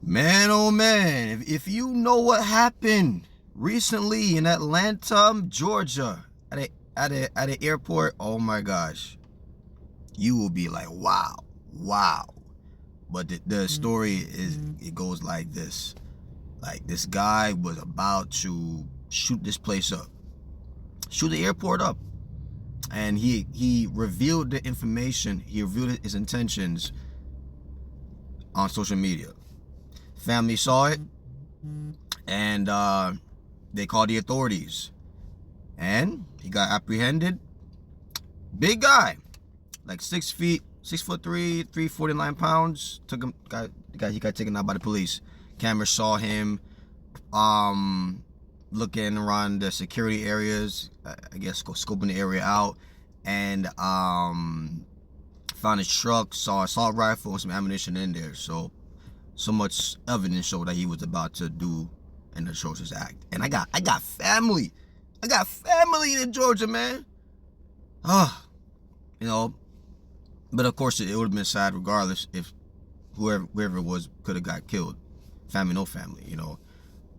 Man, oh man, if you know what happened recently in Atlanta, Georgia, at an airport, oh my gosh, you will be like, wow, wow. But the story it goes like this. Like, this guy was about to shoot this place up, shoot the airport up. And he revealed the information, he revealed his intentions on social media. Family saw it, and they called the authorities, and he got apprehended. Big guy, like 6 feet, 6'3", 349 pounds. He got taken out by the police. Cameras saw him looking around the security areas, I guess scoping the area out, and found his truck, saw an assault rifle and some ammunition in there. So much evidence showed that he was about to do an atrocious act. And I got family. I got family in Georgia, man. You know, but of course it would have been sad regardless if whoever it was could have got killed. Family, no family, you know.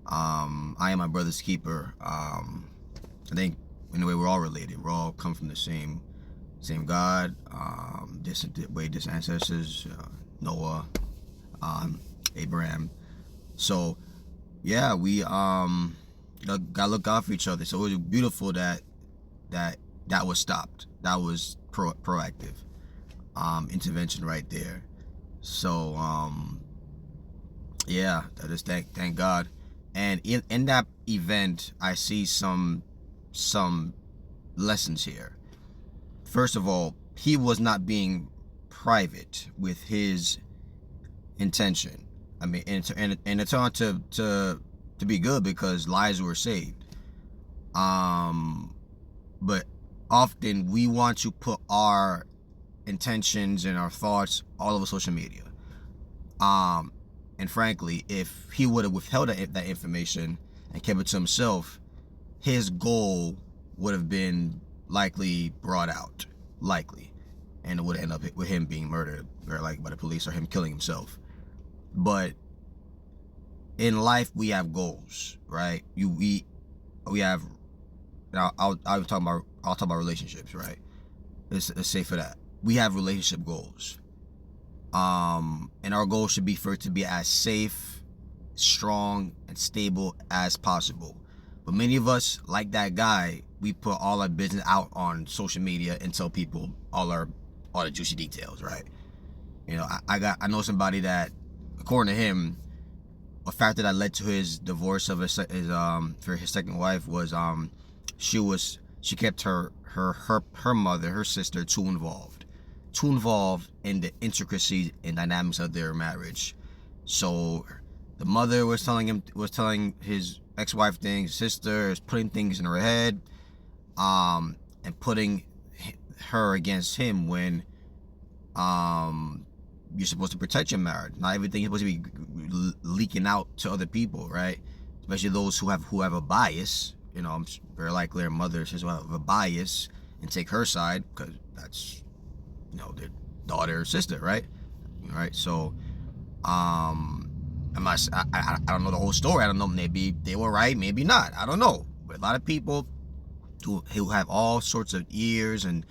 I am my brother's keeper. I think in a way we're all related. We're all come from the same God, distant ancestors, Noah, Abraham. So yeah, we gotta look out for each other. So it was beautiful that was stopped. That was proactive intervention right there. So yeah, that is thank God. And in that event, I see some lessons here. First of all, he was not being private with his intention. I mean, and it's on to be good because lives were saved. But often we want to put our intentions and our thoughts all over social media. And frankly, if he would have withheld that information and kept it to himself, his goal would have been likely brought out, and it would end up with him being murdered, or like by the police, or him killing himself. But in life, we have goals, right? We have. Now, I'll talk about relationships, right? Let's say for that, we have relationship goals. And our goal should be for it to be as safe, strong, and stable as possible. But many of us, like that guy, we put all our business out on social media and tell people all the juicy details, right? You know, I know somebody that, according to him, a factor that led to his divorce of his for his second wife was she kept her mother, her sister, too involved in the intricacies and dynamics of their marriage. So the mother was telling his ex-wife things, sister is putting things in her head, and putting her against him when you're supposed to protect your marriage. Not everything is supposed to be leaking out to other people, right? Especially those who have a bias. You know, I'm very likely her mother says will have a bias and take her side because that's, you know, their daughter or sister, right? All right. So, I don't know the whole story. I don't know. Maybe they were right. Maybe not. I don't know. But a lot of people who have all sorts of ears, and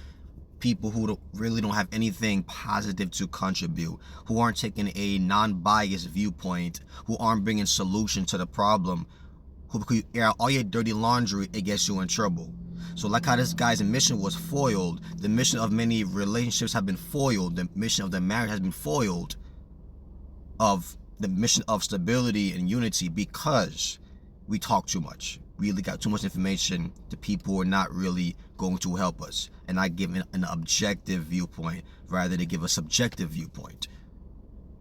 people who really don't have anything positive to contribute, who aren't taking a non-biased viewpoint, who aren't bringing solution to the problem, who air out all your dirty laundry, it gets you in trouble. So like how this guy's mission was foiled, the mission of many relationships have been foiled, the mission of the marriage has been foiled, of the mission of stability and unity, because we talk too much. We really got too much information to people who are not really going to help us, and not give an objective viewpoint rather than give a subjective viewpoint.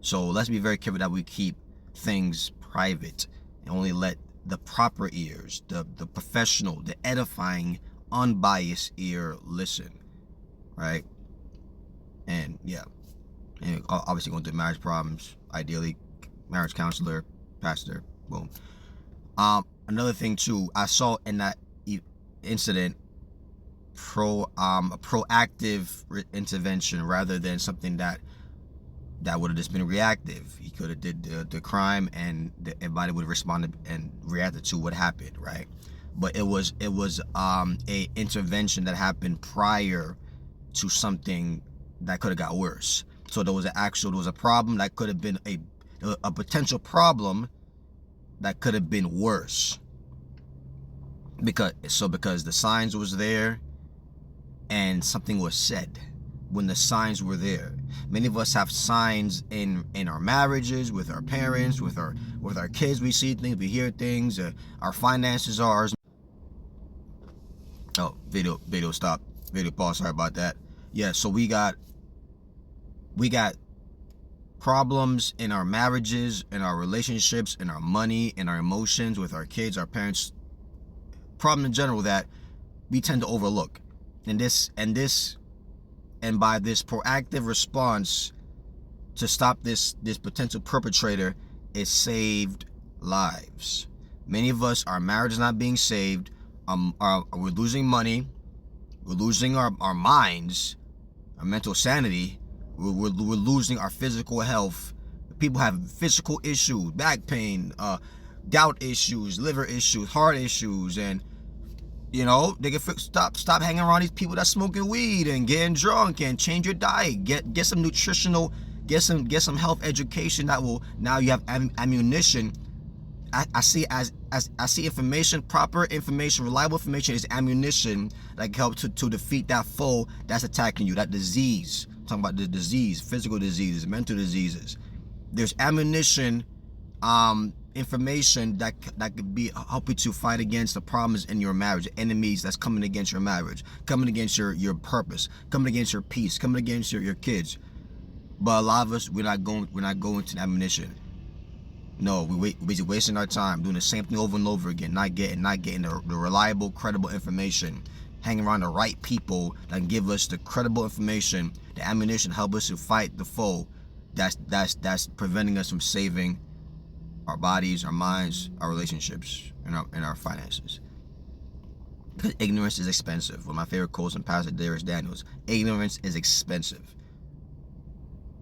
So let's be very careful that we keep things private and only let the proper ears, the professional, the edifying, unbiased ear listen, right? And yeah, and obviously going through marriage problems, ideally marriage counselor, pastor, boom. Another thing too, I saw in that incident a proactive intervention rather than something that would have just been reactive. could have did the crime, and everybody would have responded and reacted to what happened, right? But it was a intervention that happened prior to something that could have got worse. So there was a problem that could have been a potential problem that could have been worse, because the signs was there and something was said when the signs were there. Many of us have signs in our marriages, with our parents, with our kids. We see things, we hear things. Our finances are ours. Oh, video stop, video pause. Sorry about that. Yeah, so we got problems in our marriages, in our relationships, in our money, in our emotions, with our kids, our parents. Problem in general that we tend to overlook, and by this proactive response to stop this potential perpetrator, it saved lives. Many of us, our marriage is not being saved. We're losing money. We're losing our minds, our mental sanity. We're losing our physical health. People have physical issues, back pain, gout issues, liver issues, heart issues, and they can stop hanging around these people that's smoking weed and getting drunk, and change your diet. Get some nutritional, get some health education that will, now you have ammunition. I see information, proper information, reliable information is ammunition that can help to defeat that foe that's attacking you, that disease. I'm talking about the disease, physical diseases, mental diseases. There's ammunition, information that could be help you to fight against the problems in your marriage, enemies that's coming against your marriage, coming against your purpose, coming against your peace, coming against your kids. But a lot of us, we're not going to ammunition. No, we're wasting our time doing the same thing over and over again, not getting the reliable, credible information, hanging around the right people that can give us the credible information, the ammunition, help us to fight the foe that's preventing us from saving our bodies, our minds, our relationships, and our finances. Because ignorance is expensive. One of my favorite quotes from Pastor Darius Daniels: ignorance is expensive.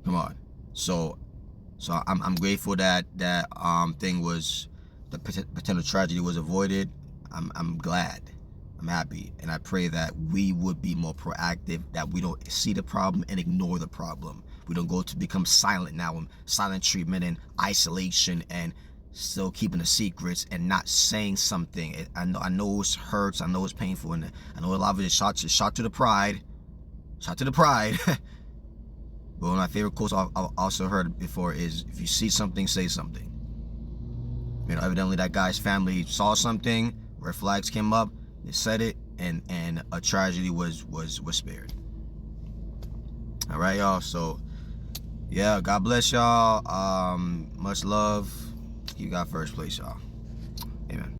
Come on. So I'm grateful that thing was, the potential tragedy was avoided. I'm glad. I'm happy, and I pray that we would be more proactive, that we don't see the problem and ignore the problem. We don't go to become silent now, and silent treatment and isolation, and still keeping the secrets and not saying something. I know it hurts. I know it's painful, and I know a lot of it is shot to the pride. Shot to the pride. But one of my favorite quotes I've also heard before is, if you see something, say something. Evidently that guy's family saw something, red flags came up, they said it, and a tragedy was spared. All right, y'all. So, yeah, God bless y'all. Much love. You got first place, y'all. Amen.